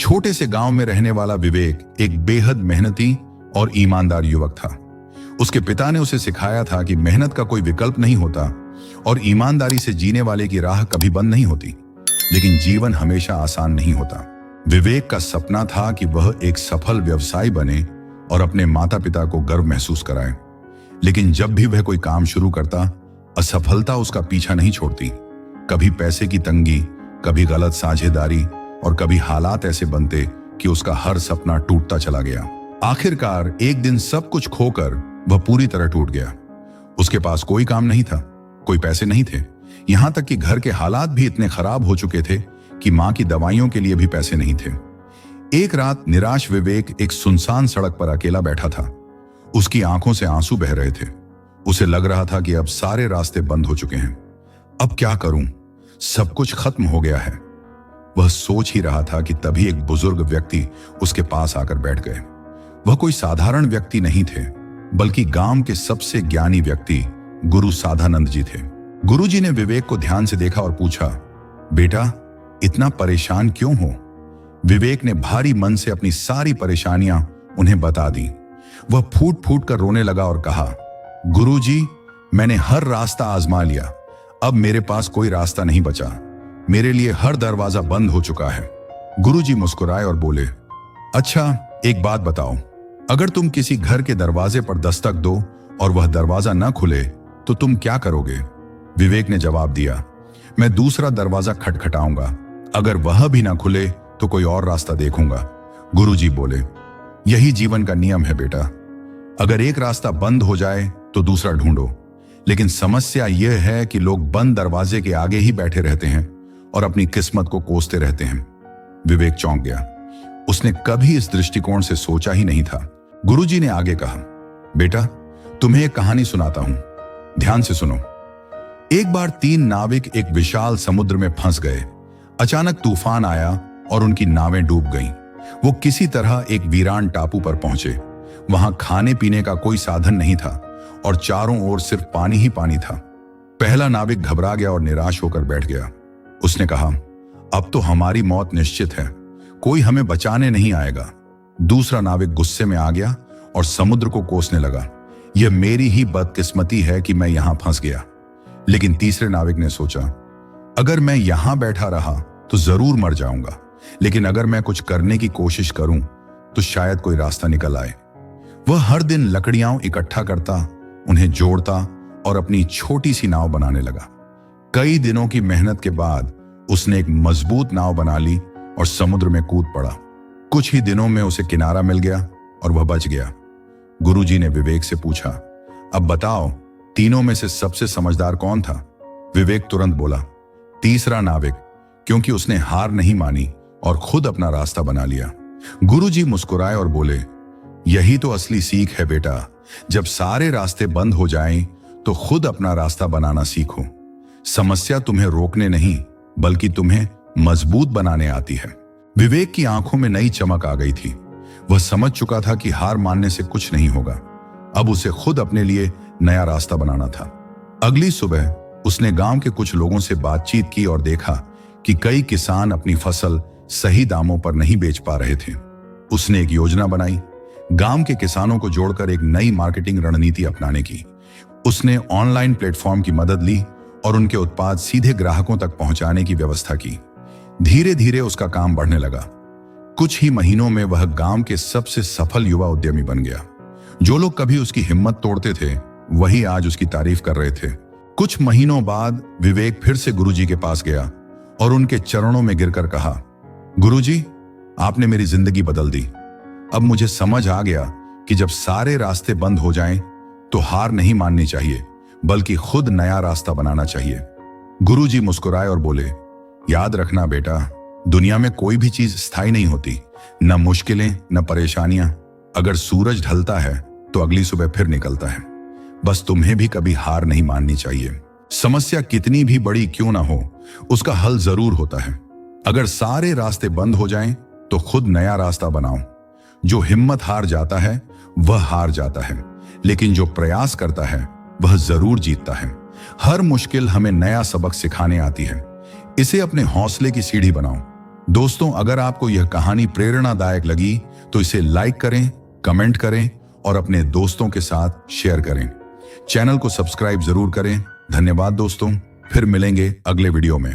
छोटे से गांव में रहने वाला विवेक एक बेहद मेहनती और ईमानदार युवक था। उसके पिता ने उसे सिखाया था कि मेहनत का कोई विकल्प नहीं होता और ईमानदारी से जीने वाले की राह कभी बंद नहीं होती। लेकिन जीवन हमेशा आसान नहीं होता। विवेक का सपना था कि वह एक सफल व्यवसायी बने और अपने माता पिता को गर्व महसूस कराए। लेकिन जब भी वह कोई काम शुरू करता, असफलता उसका पीछा नहीं छोड़ती। कभी पैसे की तंगी, कभी गलत साझेदारी और कभी हालात ऐसे बनते कि उसका हर सपना टूटता चला गया। आखिरकार एक दिन सब कुछ खोकर वह पूरी तरह टूट गया। उसके पास कोई काम नहीं था, कोई पैसे नहीं थे, यहां तक कि घर के हालात भी इतने खराब हो चुके थे कि मां की दवाइयों के लिए भी पैसे नहीं थे। एक रात निराश विवेक एक सुनसान सड़क पर अकेला बैठा था। उसकी आंखों से आंसू बह रहे थे। उसे लग रहा था कि अब सारे रास्ते बंद हो चुके हैं। अब क्या करूं? सब कुछ खत्म हो गया है। वह सोच ही रहा था कि तभी एक बुजुर्ग व्यक्ति उसके पास आकर बैठ गए। वह कोई साधारण व्यक्ति नहीं थे, बल्कि गांव के सबसे ज्ञानी व्यक्ति गुरु साधानंद जी थे। गुरुजी ने विवेक को ध्यान से देखा और पूछा, बेटा, इतना परेशान क्यों हो? विवेक ने भारी मन से अपनी सारी परेशानियां उन्हें बता दी। वह फूट फूट कर रोने लगा और कहा, गुरुजी, मैंने हर रास्ता आजमा लिया, अब मेरे पास कोई रास्ता नहीं बचा। मेरे लिए हर दरवाजा बंद हो चुका है। गुरुजी मुस्कुराए और बोले, अच्छा, एक बात बताओ, अगर तुम किसी घर के दरवाजे पर दस्तक दो और वह दरवाजा न खुले तो तुम क्या करोगे? विवेक ने जवाब दिया, मैं दूसरा दरवाजा खटखटाऊंगा। अगर वह भी ना खुले तो कोई और रास्ता देखूंगा। गुरुजी बोले, यही जीवन का नियम है बेटा। अगर एक रास्ता बंद हो जाए तो दूसरा ढूंढो। लेकिन समस्या यह है कि लोग बंद दरवाजे के आगे ही बैठे रहते हैं और अपनी किस्मत को कोसते रहते हैं। विवेक चौंक गया। उसने कभी इस दृष्टिकोण से सोचा ही नहीं था। गुरुजी ने आगे कहा, बेटा, तुम्हें एक कहानी सुनाता हूं, ध्यान से सुनो। एक बार 3 नाविक एक विशाल समुद्र में फंस गए। अचानक तूफान आया और उनकी नावें डूब गईं। वो किसी तरह एक वीरान टापू पर पहुंचे। वहां खाने पीने का कोई साधन नहीं था और चारों ओर सिर्फ पानी ही पानी था। पहला नाविक घबरा गया और निराश होकर बैठ गया। उसने कहा, अब तो हमारी मौत निश्चित है, कोई हमें बचाने नहीं आएगा। दूसरा नाविक गुस्से में आ गया और समुद्र को कोसने लगा, यह मेरी ही बदकिस्मती है कि मैं यहां फंस गया। लेकिन तीसरे नाविक ने सोचा, अगर मैं यहां बैठा रहा तो जरूर मर जाऊंगा, लेकिन अगर मैं कुछ करने की कोशिश करूं तो शायद कोई रास्ता निकल आए। वह हर दिन लकड़ियां इकट्ठा करता, उन्हें जोड़ता और अपनी छोटी सी नाव बनाने लगा। कई दिनों की मेहनत के बाद उसने एक मजबूत नाव बना ली और समुद्र में कूद पड़ा। कुछ ही दिनों में उसे किनारा मिल गया और वह बच गया। गुरुजी ने विवेक से पूछा, अब बताओ, तीनों में से सबसे समझदार कौन था? विवेक तुरंत बोला, तीसरा नाविक, क्योंकि उसने हार नहीं मानी और खुद अपना रास्ता बना लिया। गुरुजी मुस्कुराए और बोले, यही तो असली सीख है बेटा। जब सारे रास्ते बंद हो जाएं, तो खुद अपना रास्ता बनाना सीखो। समस्या तुम्हें रोकने नहीं, बल्कि तुम्हें मजबूत बनाने आती है। विवेक की आंखों में नई चमक आ गई थी। वह समझ चुका था कि हार मानने से कुछ नहीं होगा। अब उसे खुद अपने लिए नया रास्ता बनाना था। अगली सुबह उसने गांव के कुछ लोगों से बातचीत की और देखा कि कई किसान अपनी फसल सही दामों पर नहीं बेच पा रहे थे। उसने एक योजना बनाई, गांव के किसानों को जोड़कर एक नई मार्केटिंग रणनीति अपनाने की। उसने ऑनलाइन प्लेटफॉर्म की मदद ली और उनके उत्पाद सीधे ग्राहकों तक पहुंचाने की व्यवस्था की। धीरे धीरे उसका काम बढ़ने लगा। कुछ ही महीनों में वह गांव के सबसे सफल युवा उद्यमी बन गया। जो लोग कभी उसकी हिम्मत तोड़ते थे, वही आज उसकी तारीफ कर रहे थे। कुछ महीनों बाद विवेक फिर से गुरुजी के पास गया और उनके चरणों में गिरकर कहा, गुरुजी, आपने मेरी जिंदगी बदल दी। अब मुझे समझ आ गया कि जब सारे रास्ते बंद हो जाएं, तो हार नहीं माननी चाहिए, बल्कि खुद नया रास्ता बनाना चाहिए। गुरुजी मुस्कुराए और बोले, याद रखना बेटा, दुनिया में कोई भी चीज स्थायी नहीं होती, न मुश्किलें न परेशानियां। अगर सूरज ढलता है तो अगली सुबह फिर निकलता है। बस तुम्हें भी कभी हार नहीं माननी चाहिए। समस्या कितनी भी बड़ी क्यों ना हो, उसका हल जरूर होता है। अगर सारे रास्ते बंद हो जाएं, तो खुद नया रास्ता बनाओ। जो हिम्मत हार जाता है वह हार जाता है, लेकिन जो प्रयास करता है वह जरूर जीतता है। हर मुश्किल हमें नया सबक सिखाने आती है। इसे अपने हौसले की सीढ़ी बनाओ। दोस्तों, अगर आपको यह कहानी प्रेरणादायक लगी तो इसे लाइक करें, कमेंट करें और अपने दोस्तों के साथ शेयर करें। चैनल को सब्सक्राइब जरूर करें। धन्यवाद दोस्तों, फिर मिलेंगे अगले वीडियो में।